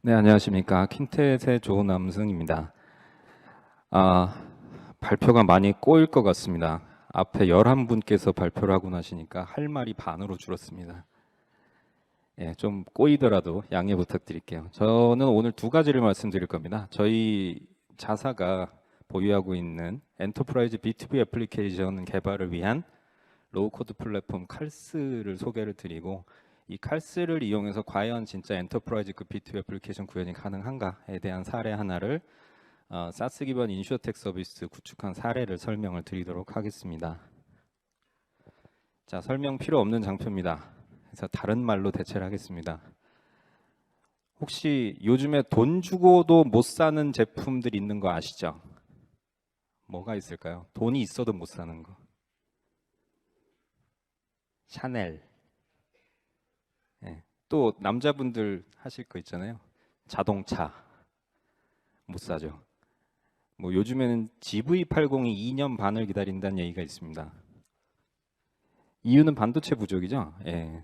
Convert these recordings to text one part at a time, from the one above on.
네, 안녕하십니까. 킨텟의 조남승입니다. 아, 발표가 많이 꼬일 것 같습니다. 앞에 11분께서 발표를 하고 나시니까 할 말이 반으로 줄었습니다. 예, 좀 꼬이더라도 양해 부탁드릴게요. 저는 오늘 두 가지를 말씀드릴 겁니다. 저희 자사가 보유하고 있는 엔터프라이즈 B2B 애플리케이션 개발을 위한 로우코드 플랫폼 칼스를 소개를 드리고, 이 칼스를 이용해서 과연 진짜 엔터프라이즈 그 B2B 애플리케이션 구현이 가능한가에 대한 사례 하나를 사스 기반 인슈어텍 서비스 구축한 사례를 설명을 드리도록 하겠습니다. 자, 설명 필요 없는 장표입니다. 그래서 다른 말로 대체를 하겠습니다. 혹시 요즘에 돈 주고도 못 사는 제품들 있는 거 아시죠? 뭐가 있을까요? 돈이 있어도 못 사는 거. 샤넬. 예. 또 남자분들 하실 거 있잖아요. 자동차 못 사죠. 뭐 요즘에는 GV80이 2년 반을 기다린다는 얘기가 있습니다. 이유는 반도체 부족이죠. 예.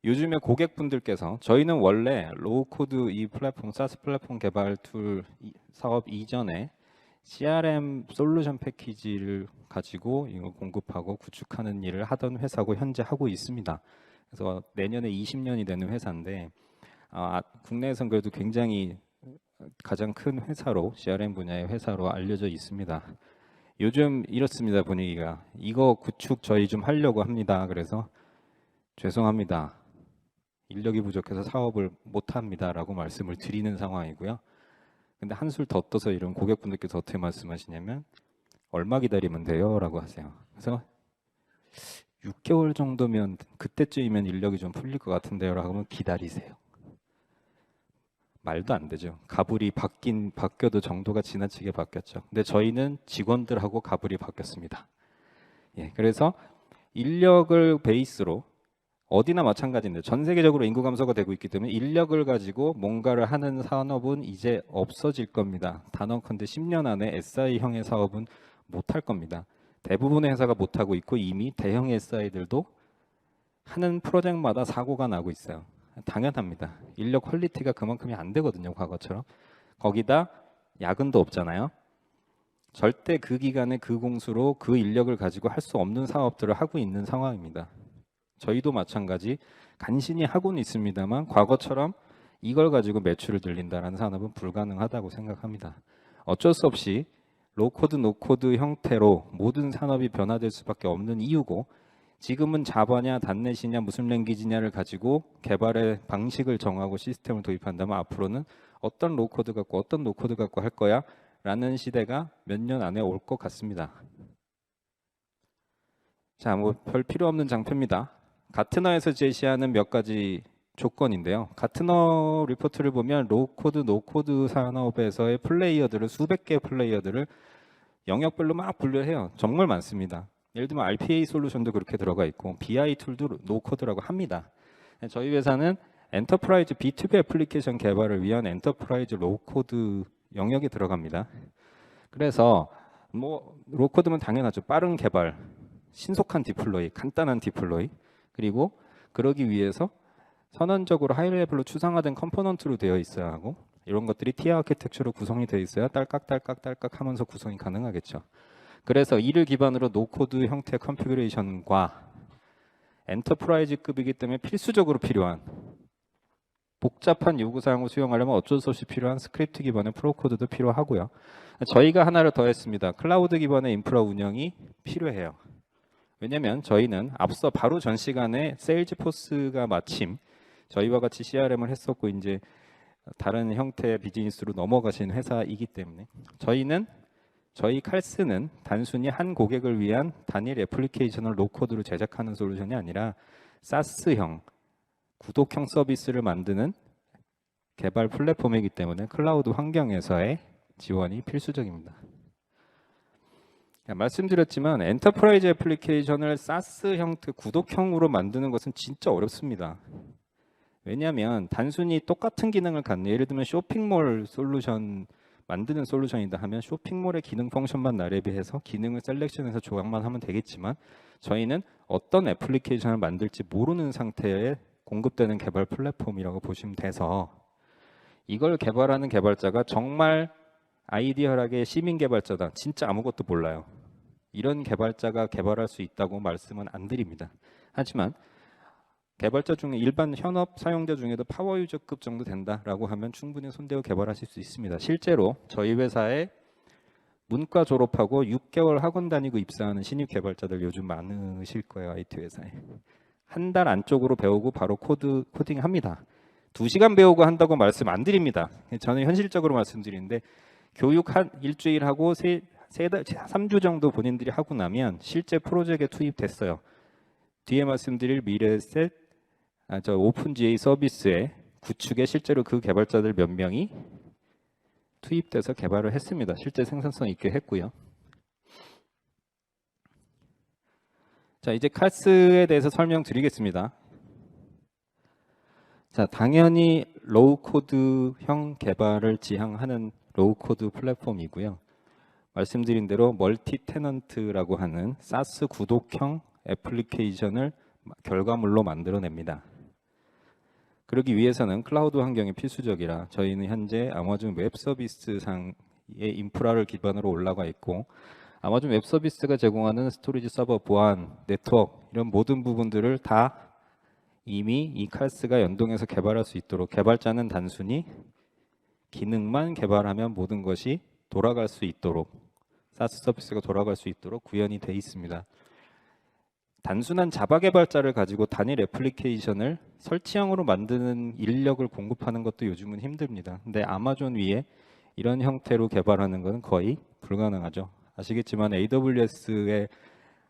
요즘에 고객분들께서 저희는 원래 로우코드 이 플랫폼, 사스 플랫폼 개발 툴 사업 이전에 CRM 솔루션 패키지를 가지고 이거 공급하고 구축하는 일을 하던 회사고 현재 하고 있습니다. 그래서 내년에 20년이 되는 회사인데 국내에선 그래도 굉장히 가장 큰 회사로 CRM 분야의 회사로 알려져 있습니다. 요즘 이렇습니다. 분위기가 이거 구축 저희 좀 하려고 합니다. 그래서 죄송합니다. 인력이 부족해서 사업을 못합니다 라고 말씀을 드리는 상황이고요. 근데 한술 더 떠서 이런 고객분들께서 어떻게 말씀하시냐면 얼마 기다리면 돼요? 라고 하세요. 그래서 6개월 정도면 그때쯤이면 인력이 좀 풀릴 것 같은데요 라고 하면 기다리세요. 말도 안 되죠. 가불이 바뀌어도 정도가 지나치게 바뀌었죠. 근데 저희는 직원들하고 가불이 바뀌었습니다. 예, 그래서 인력을 베이스로 어디나 마찬가지인데 전 세계적으로 인구 감소가 되고 있기 때문에 인력을 가지고 뭔가를 하는 산업은 이제 없어질 겁니다. 단언컨대 10년 안에 SI형의 사업은 못할 겁니다. 대부분의 회사가 못하고 있고 이미 대형 SI들도 하는 프로젝트마다 사고가 나고 있어요. 당연합니다. 인력 퀄리티가 그만큼이 안 되거든요, 과거처럼. 거기다 야근도 없잖아요. 절대 그 기간에 그 공수로 그 인력을 가지고 할 수 없는 사업들을 하고 있는 상황입니다. 저희도 마찬가지 간신히 하고는 있습니다만 과거처럼 이걸 가지고 매출을 늘린다는 산업은 불가능하다고 생각합니다. 어쩔 수 없이 로코드, 노코드 형태로 모든 산업이 변화될 수밖에 없는 이유고, 지금은 자바냐 단넷이냐 무슨 랭귀지냐를 가지고 개발의 방식을 정하고 시스템을 도입한다면 앞으로는 어떤 로코드 갖고 어떤 노코드 갖고 할 거야 라는 시대가 몇 년 안에 올 것 같습니다. 자, 뭐 별 필요 없는 장표입니다. 가트너에서 제시하는 몇 가지 조건인데요. 가트너 리포트를 보면 로코드, 노코드 산업에서의 플레이어들을 수백 개의 플레이어들을 영역별로 막 분류해요. 정말 많습니다. 예를 들면 RPA 솔루션도 그렇게 들어가 있고 BI 툴도 노코드라고 합니다. 저희 회사는 엔터프라이즈 B2B 애플리케이션 개발을 위한 엔터프라이즈 로코드 영역에 들어갑니다. 그래서 뭐 로코드면 당연하죠. 빠른 개발, 신속한 디플로이, 간단한 디플로이, 그리고 그러기 위해서 선언적으로 하이 레벨로 추상화된 컴포넌트로 되어 있어야 하고, 이런 것들이 티어 아키텍처로 구성이 되어 있어야 딸깍딸깍 하면서 구성이 가능하겠죠. 그래서 이를 기반으로 노코드 형태 컨피그레이션과 엔터프라이즈급이기 때문에 필수적으로 필요한 복잡한 요구사항을 수용하려면 어쩔 수 없이 필요한 스크립트 기반의 프로코드도 필요하고요. 저희가 하나를 더했습니다. 클라우드 기반의 인프라 운영이 필요해요. 왜냐면 저희는 앞서 바로 전 시간에 세일즈포스가 마침 저희와 같이 CRM을 했었고 이제 다른 형태의 비즈니스로 넘어가신 회사이기 때문에 저희 칼스는 단순히 한 고객을 위한 단일 애플리케이션을 로코드로 제작하는 솔루션이 아니라 사스형 구독형 서비스를 만드는 개발 플랫폼이기 때문에 클라우드 환경에서의 지원이 필수적입니다. 말씀드렸지만 엔터프라이즈 애플리케이션을 사스 형태 구독형으로 만드는 것은 진짜 어렵습니다. 왜냐하면 단순히 똑같은 기능을 갖는, 예를 들면 쇼핑몰 솔루션 만드는 솔루션이다 하면 쇼핑몰의 기능 펑션만 나래비해서 기능을 셀렉션해서 조각만 하면 되겠지만, 저희는 어떤 애플리케이션을 만들지 모르는 상태에 공급되는 개발 플랫폼이라고 보시면 돼서 이걸 개발하는 개발자가 정말 아이디얼하게 시민 개발자다. 진짜 아무것도 몰라요. 이런 개발자가 개발할 수 있다고 말씀은 안 드립니다. 하지만 개발자 중에 일반 현업 사용자 중에도 파워 유저급 정도 된다라고 하면 충분히 손대고 개발하실 수 있습니다. 실제로 저희 회사에 문과 졸업하고 6개월 학원 다니고 입사하는 신입 개발자들 요즘 많으실 거예요. IT 회사에. 한 달 안쪽으로 배우고 바로 코딩 합니다. 2시간 배우고 한다고 말씀 안 드립니다. 저는 현실적으로 말씀드리는데 교육 한 일주일 하고 3주 정도 본인들이 하고 나면 실제 프로젝트에 투입됐어요. 뒤에 말씀드릴 미래셋 오픈GA 서비스의 구축에 실제로 그 개발자들 몇 명이 투입돼서 개발을 했습니다. 실제 생산성 있게 했고요. 자, 이제 칼스에 대해서 설명드리겠습니다. 자, 당연히 로우 코드형 개발을 지향하는 로우 코드 플랫폼이고요. 말씀드린 대로 멀티 테넌트라고 하는 사스 구독형 애플리케이션을 결과물로 만들어냅니다. 그러기 위해서는 클라우드 환경이 필수적이라 저희는 현재 아마존 웹 서비스상의 인프라를 기반으로 올라가 있고 아마존 웹 서비스가 제공하는 스토리지 서버 보안, 네트워크 이런 모든 부분들을 다 이미 이 칼스가 연동해서 개발할 수 있도록 개발자는 단순히 기능만 개발하면 모든 것이 돌아갈 수 있도록 사스 서비스가 돌아갈 수 있도록 구현이 되어 있습니다. 단순한 자바 개발자를 가지고 단일 애플리케이션을 설치형으로 만드는 인력을 공급하는 것도 요즘은 힘듭니다. 근데 아마존 위에 이런 형태로 개발하는 것은 거의 불가능하죠. 아시겠지만 AWS의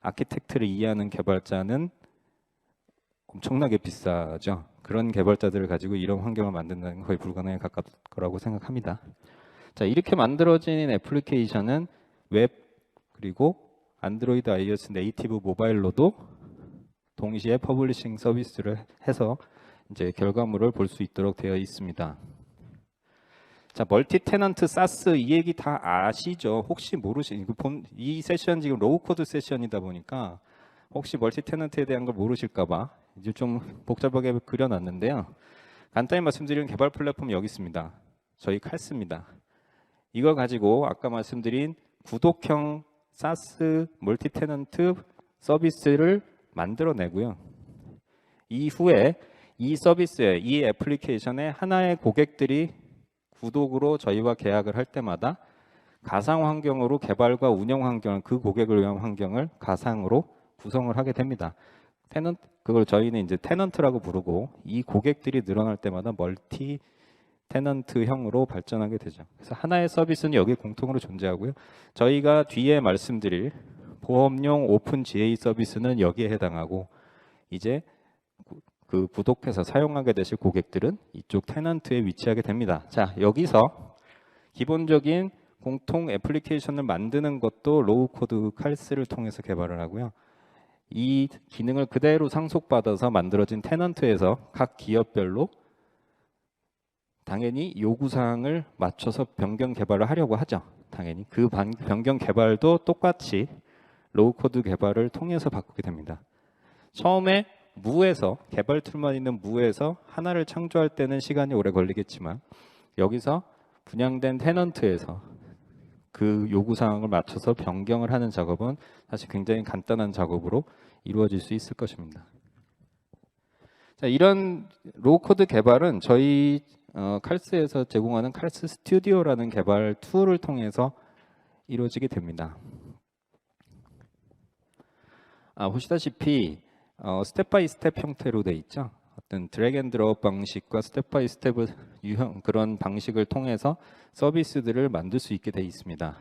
아키텍트를 이해하는 개발자는 엄청나게 비싸죠. 그런 개발자들을 가지고 이런 환경을 만든다는 건 거의 불가능에 가깝을 거라고 생각합니다. 자, 이렇게 만들어진 애플리케이션은 웹 그리고 안드로이드, iOS, 네이티브 모바일로도 동시에 퍼블리싱 서비스를 해서 이제 결과물을 볼 수 있도록 되어 있습니다. 자, 멀티 테넌트 사스 이 얘기 다 아시죠? 혹시 이 세션 지금 로우 코드 세션이다 보니까 혹시 멀티 테넌트에 대한 걸 모르실까봐 이제 좀 복잡하게 그려놨는데요. 간단히 말씀드리면 개발 플랫폼 여기 있습니다. 저희 칼스입니다. 이걸 가지고 아까 말씀드린 구독형 사스 멀티 테넌트 서비스를 만들어내고요. 이후에 이 서비스에 이 애플리케이션에 하나의 고객들이 구독으로 저희와 계약을 할 때마다 가상 환경으로 개발과 운영 환경을 그 고객을 위한 환경을 가상으로 구성을 하게 됩니다. 그걸 저희는 이제 테넌트라고 부르고 이 고객들이 늘어날 때마다 멀티 테넌트형으로 발전하게 되죠. 그래서 하나의 서비스는 여기 공통으로 존재하고요. 저희가 뒤에 말씀드릴 보험용 오픈GA 서비스는 여기에 해당하고 이제 그 구독해서 사용하게 되실 고객들은 이쪽 테넌트에 위치하게 됩니다. 자, 여기서 기본적인 공통 애플리케이션을 만드는 것도 로우 코드 칼스를 통해서 개발을 하고요. 이 기능을 그대로 상속받아서 만들어진 테넌트에서 각 기업별로 당연히 요구사항을 맞춰서 변경 개발을 하려고 하죠. 당연히 그 변경 개발도 똑같이 로우 코드 개발을 통해서 바꾸게 됩니다. 처음에 무에서 개발 툴만 있는 무에서 하나를 창조할 때는 시간이 오래 걸리겠지만 여기서 분양된 테넌트에서 그 요구사항을 맞춰서 변경을 하는 작업은 사실 굉장히 간단한 작업으로 이루어질 수 있을 것입니다. 자, 이런 로우 코드 개발은 저희 칼스에서 제공하는 칼스 스튜디오라는 개발 툴을 통해서 이루어지게 됩니다. 보시다시피 스텝 바이 스텝 형태로 돼 있죠. 어떤 드래그 앤 드롭 방식과 스텝 바이 스텝 유형 그런 방식을 통해서 서비스들을 만들 수 있게 돼 있습니다.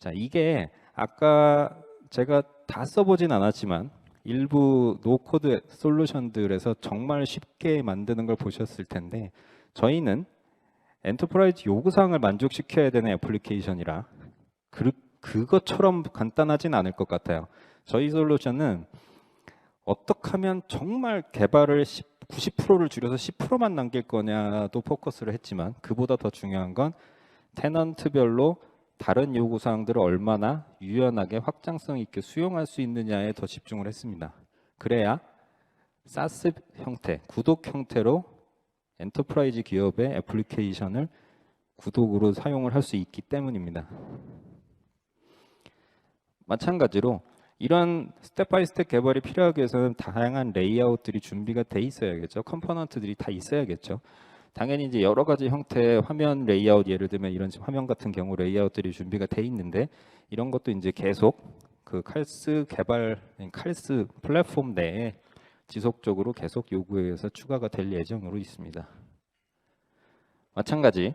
자, 이게 아까 제가 다 써보진 않았지만 일부 노코드 솔루션들에서 정말 쉽게 만드는 걸 보셨을 텐데 저희는 엔터프라이즈 요구사항을 만족시켜야 되는 애플리케이션이라 그것처럼 간단하진 않을 것 같아요. 저희 솔루션은 어떻게 하면 정말 개발을 90%를 줄여서 10%만 남길 거냐도 포커스를 했지만 그보다 더 중요한 건 테넌트별로 다른 요구사항들을 얼마나 유연하게 확장성 있게 수용할 수 있느냐에 더 집중을 했습니다. 그래야 사스 형태, 구독 형태로 엔터프라이즈 기업의 애플리케이션을 구독으로 사용을 할 수 있기 때문입니다. 마찬가지로 이런 스텝 바이 스텝 개발이 필요하기 위해서는 다양한 레이아웃들이 준비가 돼 있어야겠죠. 컴포넌트들이 다 있어야겠죠. 당연히 이제 여러 가지 형태의 화면 레이아웃, 예를 들면 이런 화면 같은 경우 레이아웃들이 준비가 돼 있는데, 이런 것도 이제 계속 그 칼스 개발, 칼스 플랫폼 내에 지속적으로 계속 요구에 의해서 추가가 될 예정으로 있습니다. 마찬가지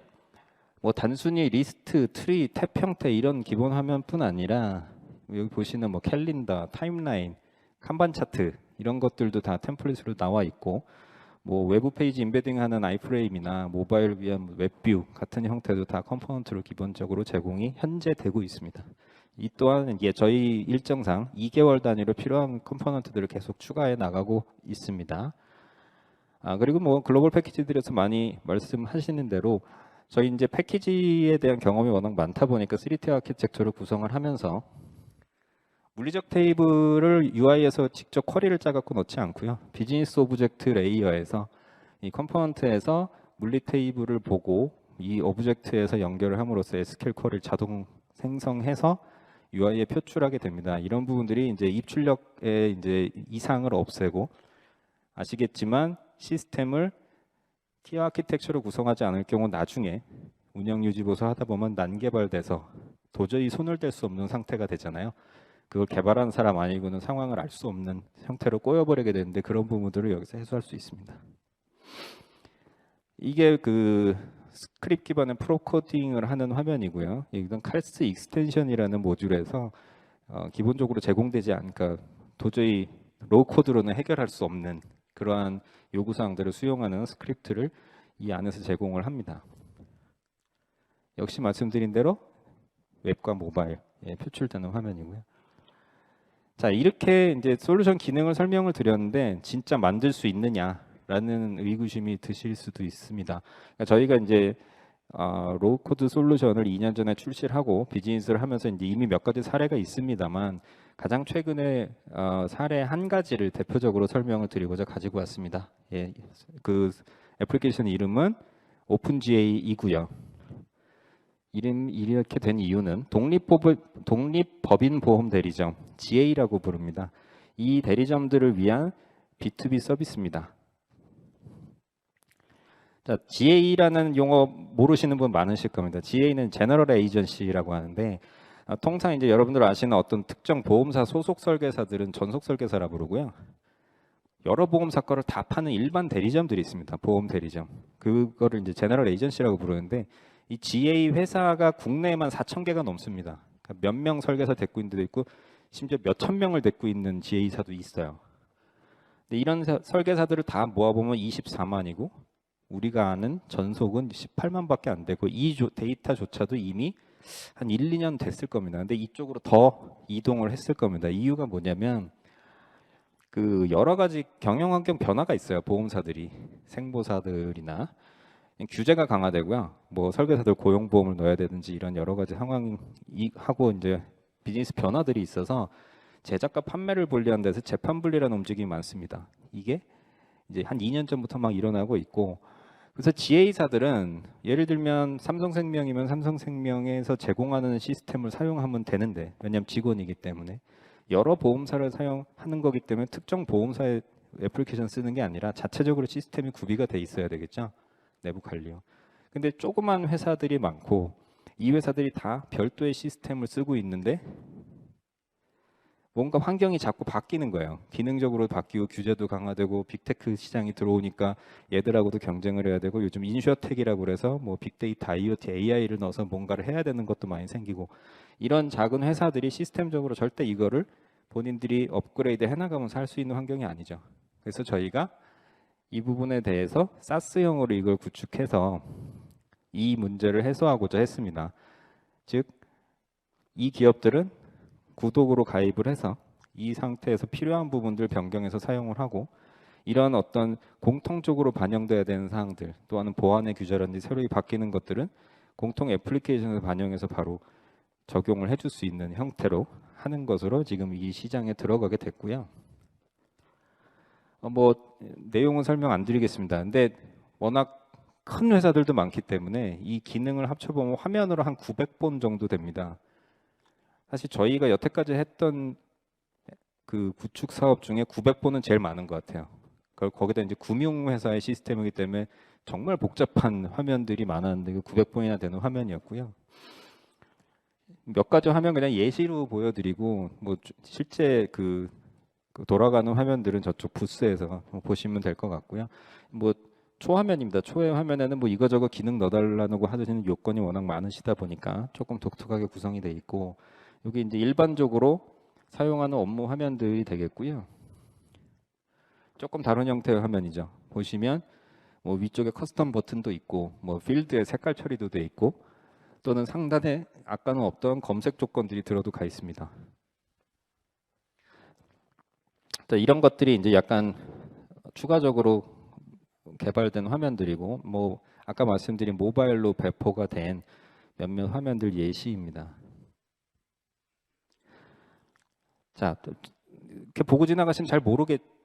뭐 단순히 리스트, 트리, 탭 형태 이런 기본 화면뿐 아니라 여기 보시는 뭐 캘린더, 타임라인, 칸반 차트 이런 것들도 다 템플릿으로 나와 있고, 뭐 외부 페이지 임베딩하는 아이프레임이나 모바일 위한 웹뷰 같은 형태도 다 컴포넌트로 기본적으로 제공이 현재 되고 있습니다. 이 또한 이게 저희 일정상 2개월 단위로 필요한 컴포넌트들을 계속 추가해 나가고 있습니다. 그리고 뭐 글로벌 패키지들에서 많이 말씀하시는 대로 저희 이제 패키지에 대한 경험이 워낙 많다 보니까 3D 아키텍처를 구성을 하면서 물리적 테이블을 UI에서 직접 쿼리를 짜갖고 넣지 않고요. 비즈니스 오브젝트 레이어에서 이 컴포넌트에서 물리 테이블을 보고 이 오브젝트에서 연결을 함으로써 SQL 쿼리를 자동 생성해서 UI에 표출하게 됩니다. 이런 부분들이 이제 입출력의 이제 이상을 없애고, 아시겠지만 시스템을 티어 아키텍처로 구성하지 않을 경우 나중에 운영 유지 보수 하다 보면 난개발돼서 도저히 손을 댈 수 없는 상태가 되잖아요. 그걸 개발한 사람 아니고는 상황을 알 수 없는 형태로 꼬여버리게 되는데, 그런 부분들을 여기서 해소할 수 있습니다. 이게 그 스크립트 기반의 프로 코딩을 하는 화면이고요. 이건 칼스 익스텐션이라는 모듈에서 기본적으로 제공되지 않으니까 도저히 로우 코드로는 해결할 수 없는 그러한 요구사항들을 수용하는 스크립트를 이 안에서 제공을 합니다. 역시 말씀드린 대로 웹과 모바일에 표출되는 화면이고요. 자, 이렇게 이제 솔루션 기능을 설명을 드렸는데 진짜 만들 수 있느냐라는 의구심이 드실 수도 있습니다. 그러니까 저희가 이제 로우 코드 솔루션을 2년 전에 출시를 하고 비즈니스를 하면서 이제 이미 몇 가지 사례가 있습니다만, 가장 최근에 사례 한 가지를 대표적으로 설명을 드리고자 가지고 왔습니다. 예, 그 애플리케이션 이름은 오픈GA이고요. 이렇게 된 이유는 독립법인보험 대리점 GA라고 부릅니다. 이 대리점들을 위한 B2B 서비스입니다. 자, GA라는 용어 모르시는 분 많으실 겁니다. GA는 제너럴 에이전시라고 하는데, 통상 이제 여러분들 아시는 어떤 특정 보험사 소속 설계사들은 전속 설계사라 부르고요. 여러 보험사 거를 다 파는 일반 대리점들이 있습니다. 보험 대리점. 그거를 이제 제너럴 에이전시라고 부르는데, 이 GA 회사가 국내에만 4,000개가 넘습니다. 그러니까 몇 명 설계사 데리고 있는 데도 있고 심지어 몇천 명을 데리고 있는 GA사도 있어요. 근데 이런 설계사들을 다 모아보면 24만이고 우리가 아는 전속은 18만밖에 안 되고, 이 데이터조차도 이미 한 1, 2년 됐을 겁니다. 근데 이쪽으로 더 이동을 했을 겁니다. 이유가 뭐냐면 그 여러 가지 경영 환경 변화가 있어요. 보험사들이, 생보사들이나 규제가 강화되고요. 뭐 설계사들 고용보험을 넣어야 되든지 이런 여러 가지 상황이 하고 이제 비즈니스 변화들이 있어서 제작과 판매를 분리한 데서 재판 분리라는 움직임이 많습니다. 이게 이제 한 2년 전부터 막 일어나고 있고, 그래서 GA사들은 예를 들면 삼성생명이면 삼성생명에서 제공하는 시스템을 사용하면 되는데, 왜냐하면 직원이기 때문에 여러 보험사를 사용하는 거기 때문에 특정 보험사의 애플리케이션 쓰는 게 아니라 자체적으로 시스템이 구비가 돼 있어야 되겠죠. 내부 관리요. 근데 조그만 회사들이 많고 이 회사들이 다 별도의 시스템을 쓰고 있는데 뭔가 환경이 자꾸 바뀌는 거예요. 기능적으로 바뀌고 규제도 강화되고 빅테크 시장이 들어오니까 얘들하고도 경쟁을 해야 되고, 요즘 인슈어텍이라고 그래서 뭐 빅데이터, IoT, AI를 넣어서 뭔가를 해야 되는 것도 많이 생기고, 이런 작은 회사들이 시스템적으로 절대 이거를 본인들이 업그레이드 해나가면서 할 수 있는 환경이 아니죠. 그래서 저희가 이 부분에 대해서 사스형으로 이걸 구축해서 이 문제를 해소하고자 했습니다. 즉, 이 기업들은 구독으로 가입을 해서 이 상태에서 필요한 부분들 변경해서 사용을 하고, 이런 어떤 공통적으로 반영돼야 되는 사항들, 또한 보안의 규제라든지 새로 바뀌는 것들은 공통 애플리케이션을 반영해서 바로 적용을 해줄 수 있는 형태로 하는 것으로 지금 이 시장에 들어가게 됐고요. 뭐 내용은 설명 안 드리겠습니다. 근데 워낙 큰 회사들도 많기 때문에 이 기능을 합쳐보면 화면으로 한 900본 정도 됩니다. 사실 저희가 여태까지 했던 그 구축 사업 중에 900본은 제일 많은 것 같아요. 거기다 이제 금융회사의 시스템이기 때문에 정말 복잡한 화면들이 많았는데 900본이나 되는 화면이었고요. 몇 가지 화면 그냥 예시로 보여드리고 뭐 실제 그 돌아가는 화면들은 저쪽 부스에서 보시면 될 것 같고요. 뭐 초화면입니다. 초의 화면에는 뭐 이거저거 기능 넣어달라고 하시는 요건이 워낙 많으시다 보니까 조금 독특하게 구성이 돼 있고, 여기 이제 일반적으로 사용하는 업무 화면들이 되겠고요. 조금 다른 형태의 화면이죠. 보시면 뭐 위쪽에 커스텀 버튼도 있고, 뭐 필드의 색깔 처리도 돼 있고, 또는 상단에 아까는 없던 검색 조건들이 들어도 가 있습니다. 자, 이런 것들이 이제 약간 추가적으로 개발된 화면들이고, 뭐 아까 말씀드린 모바일로 배포가 된 몇몇 화면들 예시입니다. 자, 이렇게 보고 지나가시면 잘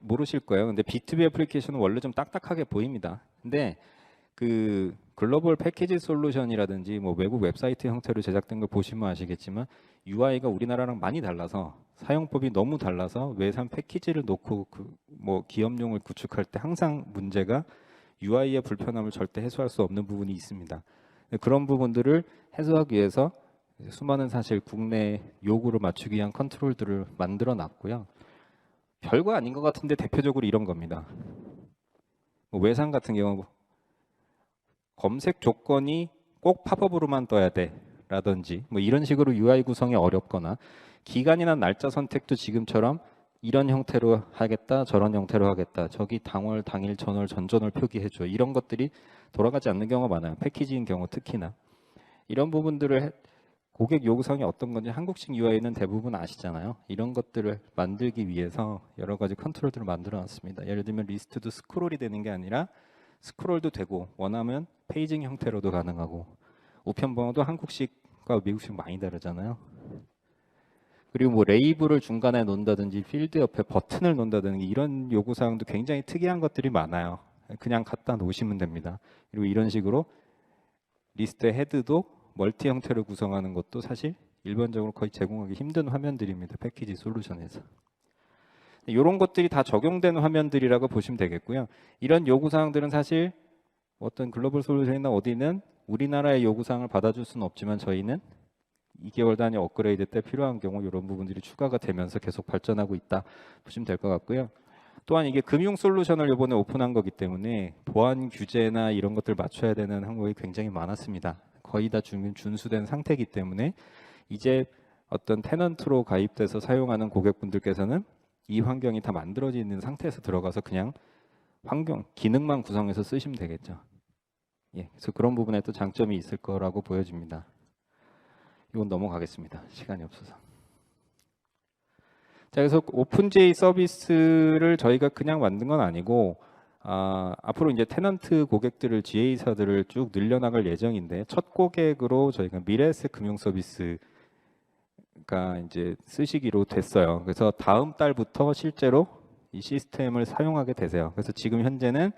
모르실 거예요. 근데 B2B 애플리케이션은 원래 좀 딱딱하게 보입니다. 근데 그 글로벌 패키지 솔루션이라든지 뭐 외국 웹사이트 형태로 제작된 걸 보시면 아시겠지만 UI가 우리나라랑 많이 달라서, 사용법이 너무 달라서 외산 패키지를 놓고 뭐 기업용을 구축할 때 항상 문제가 UI의 불편함을 절대 해소할 수 없는 부분이 있습니다. 그런 부분들을 해소하기 위해서 수많은 사실 국내 요구를 맞추기 위한 컨트롤들을 만들어 놨고요. 별거 아닌 것 같은데 대표적으로 이런 겁니다. 뭐 외산 같은 경우 검색 조건이 꼭 팝업으로만 떠야 돼 라든지 뭐 이런 식으로 UI 구성이 어렵거나, 기간이나 날짜 선택도 지금처럼 이런 형태로 하겠다, 저런 형태로 하겠다, 저기 당월, 당일, 전월, 전전월 표기해줘, 이런 것들이 돌아가지 않는 경우가 많아요. 패키지인 경우 특히나. 이런 부분들을 고객 요구사항이 어떤 건지 한국식 UI는 대부분 아시잖아요. 이런 것들을 만들기 위해서 여러 가지 컨트롤들을 만들어 놨습니다. 예를 들면 리스트도 스크롤이 되는 게 아니라 스크롤도 되고, 원하면 페이징 형태로도 가능하고, 우편 번호도 한국식과 미국식 많이 다르잖아요. 그리고 뭐 레이블을 중간에 놓는다든지 필드 옆에 버튼을 놓는다든지 이런 요구사항도 굉장히 특이한 것들이 많아요. 그냥 갖다 놓으시면 됩니다. 그리고 이런 식으로 리스트의 헤드도 멀티 형태로 구성하는 것도 사실 일반적으로 거의 제공하기 힘든 화면들입니다. 패키지 솔루션에서. 이런 것들이 다 적용되는 화면들이라고 보시면 되겠고요. 이런 요구사항들은 사실 어떤 글로벌 솔루션이나 어디는 우리나라의 요구사항을 받아줄 수는 없지만 저희는 2개월 단위 업그레이드 때 필요한 경우 이런 부분들이 추가가 되면서 계속 발전하고 있다 보시면 될 것 같고요. 또한 이게 금융 솔루션을 이번에 오픈한 거기 때문에 보안 규제나 이런 것들 맞춰야 되는 항목이 굉장히 많았습니다. 거의 다 준수된 상태이기 때문에 이제 어떤 테넌트로 가입돼서 사용하는 고객분들께서는 이 환경이 다 만들어져 있는 상태에서 들어가서 그냥 환경, 기능만 구성해서 쓰시면 되겠죠. 예, 그래서 그런 부분에 또 장점이 있을 거라고 보여집니다. 이건 넘어가겠습니다. 시간이 없어서. 자, 그래서 오픈GA 서비스를 저희가 그냥 만든 건 아니고, 앞으로 이제 테넌트 고객들을, GA사들을 쭉 늘려나갈 예정인데, 첫 고객으로 저희가 미래에셋 금융 서비스가 이제 쓰시기로 됐어요. 그래서 다음 달부터 실제로 이 시스템을 사용하게 되세요. 그래서 지금 현재는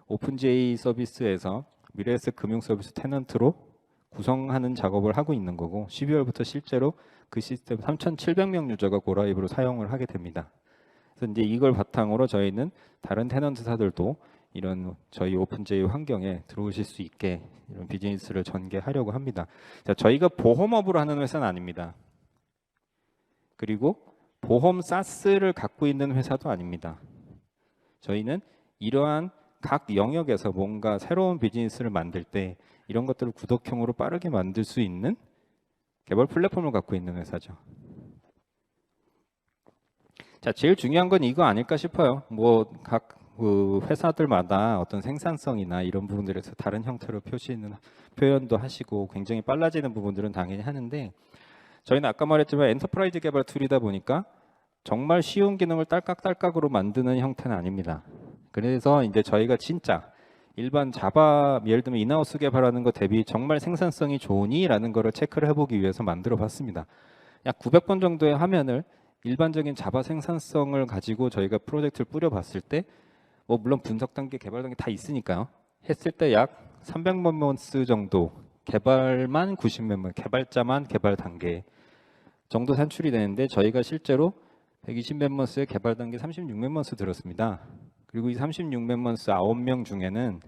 오픈GA 서비스에서 미래에셋 금융 서비스 테넌트로 구성하는 작업을 하고 있는 거고, 12월부터 실제로 그 시스템 3,700명 유저가 고라이브로 사용을 하게 됩니다. 그래서 이제 이걸 바탕으로 저희는 다른 테넌트사들도 이런 저희 오픈GA 환경에 들어오실 수 있게 이런 비즈니스를 전개하려고 합니다. 자, 저희가 보험업을 하는 회사는 아닙니다. 그리고 보험 사스를 갖고 있는 회사도 아닙니다. 저희는 이러한 각 영역에서 뭔가 새로운 비즈니스를 만들 때 이런 것들을 구독형으로 빠르게 만들 수 있는 개발 플랫폼을 갖고 있는 회사죠. 자, 제일 중요한 건 이거 아닐까 싶어요. 뭐 각 회사들마다 어떤 생산성이나 이런 부분들에서 다른 형태로 표현도 하시고 굉장히 빨라지는 부분들은 당연히 하는데, 저희는 아까 말했지만 엔터프라이즈 개발 툴이다 보니까 정말 쉬운 기능을 딸깍딸깍으로 만드는 형태는 아닙니다. 그래서 이제 저희가 진짜 일반 자바, 예를 들면 인하우스 개발하는 것 대비 정말 생산성이 좋으니? 라는 거를 체크를 해보기 위해서 만들어 봤습니다. 약 900번 정도의 화면을 일반적인 자바 생산성을 가지고 저희가 프로젝트를 뿌려봤을 때, 뭐 물론 분석 단계, 개발 단계 다 있으니까요. 했을 때 약 300만 months 정도, 개발만 90몇 만, 개발자만 개발 단계 정도 산출이 되는데, 저희가 실제로 120몇 months에 개발 단계 36몇 months 들었습니다. 그리고 이 36몇 months 9명 중에는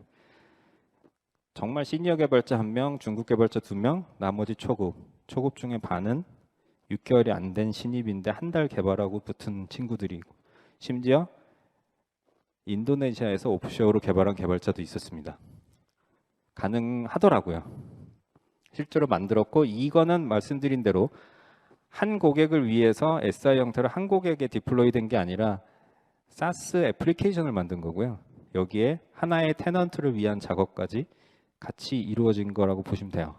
정말 시니어 개발자 1명, 중급 개발자 2명, 나머지 초급 중에 반은 6개월이 안 된 신입인데 한 달 개발하고 붙은 친구들이고, 심지어 인도네시아에서 오프쇼어로 개발한 개발자도 있었습니다. 가능하더라고요. 실제로 만들었고, 이거는 말씀드린 대로 한 고객을 위해서 SI 형태로 한 고객에 디플로이 된 게 아니라 SaaS 애플리케이션을 만든 거고요. 여기에 하나의 테넌트를 위한 작업까지 같이 이루어진 거라고 보시면 돼요.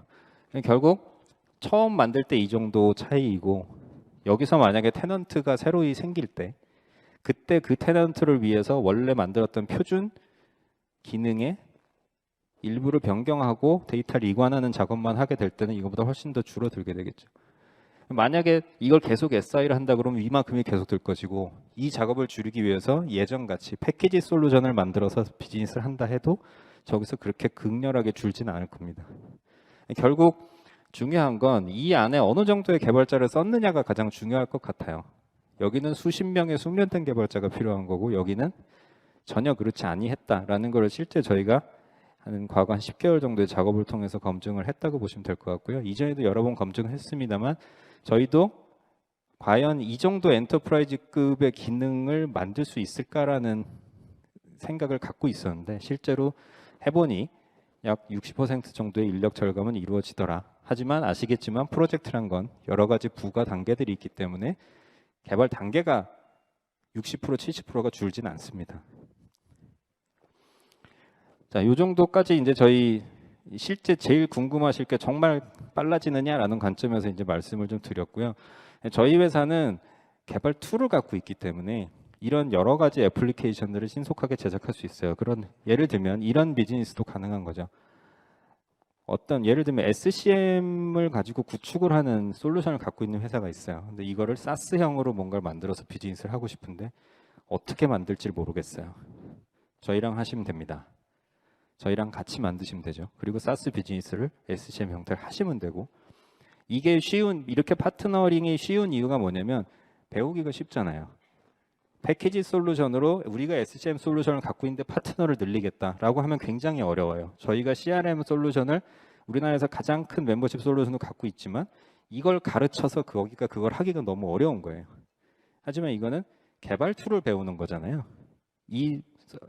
결국 처음 만들 때 이 정도 차이이고, 여기서 만약에 테넌트가 새로이 생길 때 그때 그 테넌트를 위해서 원래 만들었던 표준 기능의 일부를 변경하고 데이터를 이관하는 작업만 하게 될 때는 이거보다 훨씬 더 줄어들게 되겠죠. 만약에 이걸 계속 SI를 한다 그러면 이만큼이 계속 들 것이고, 이 작업을 줄이기 위해서 예전같이 패키지 솔루션을 만들어서 비즈니스를 한다 해도 저기서 그렇게 극렬하게 줄지는 않을 겁니다. 결국 중요한 건 이 안에 어느 정도의 개발자를 썼느냐가 가장 중요할 것 같아요. 여기는 수십 명의 숙련된 개발자가 필요한 거고, 여기는 전혀 그렇지 아니했다라는 걸 실제 저희가 과거 한 10개월 정도의 작업을 통해서 검증을 했다고 보시면 될 것 같고요. 이전에도 여러 번 검증을 했습니다만, 저희도 과연 이 정도 엔터프라이즈급의 기능을 만들 수 있을까라는 생각을 갖고 있었는데, 실제로 해보니 약 60% 정도의 인력 절감은 이루어지더라. 하지만 아시겠지만 프로젝트란 건 여러 가지 부가 단계들이 있기 때문에 개발 단계가 60% 70%가 줄진 않습니다. 자, 이 정도까지 이제 저희 실제 제일 궁금하실 게 정말 빨라지느냐라는 관점에서 이제 말씀을 좀 드렸고요. 저희 회사는 개발 툴을 갖고 있기 때문에 이런 여러 가지 애플리케이션들을 신속하게 제작할 수 있어요. 그런 예를 들면 이런 비즈니스도 가능한 거죠. 어떤 예를 들면 SCM을 가지고 구축을 하는 솔루션을 갖고 있는 회사가 있어요. 근데 이거를 SaaS형으로 뭔가를 만들어서 비즈니스를 하고 싶은데 어떻게 만들지 모르겠어요. 저희랑 하시면 됩니다. 저희랑 같이 만드시면 되죠. 그리고 SaaS 비즈니스를 SCM 형태를 하시면 되고, 이게 이렇게 파트너링이 쉬운 이유가 뭐냐면 배우기가 쉽잖아요. 패키지 솔루션으로 우리가 SCM 솔루션을 갖고 있는데 파트너를 늘리겠다라고 하면 굉장히 어려워요. 저희가 CRM 솔루션을 우리나라에서 가장 큰 멤버십 솔루션을 갖고 있지만 이걸 가르쳐서 거기가 그걸 하기가 너무 어려운 거예요. 하지만 이거는 개발 툴을 배우는 거잖아요. 이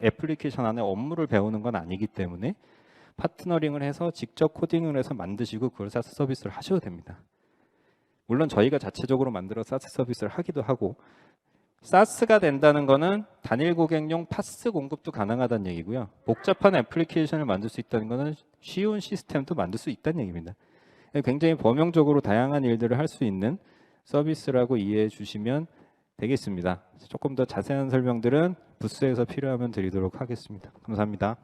애플리케이션 안에 업무를 배우는 건 아니기 때문에 파트너링을 해서 직접 코딩을 해서 만드시고 그걸 사스 서비스를 하셔도 됩니다. 물론 저희가 자체적으로 만들어 사스 서비스를 하기도 하고, 사스가 된다는 거는 단일 고객용 파스 공급도 가능하다는 얘기고요. 복잡한 애플리케이션을 만들 수 있다는 거는 쉬운 시스템도 만들 수 있다는 얘기입니다. 굉장히 범용적으로 다양한 일들을 할 수 있는 서비스라고 이해해 주시면 되겠습니다. 조금 더 자세한 설명들은 부스에서 필요하면 드리도록 하겠습니다. 감사합니다.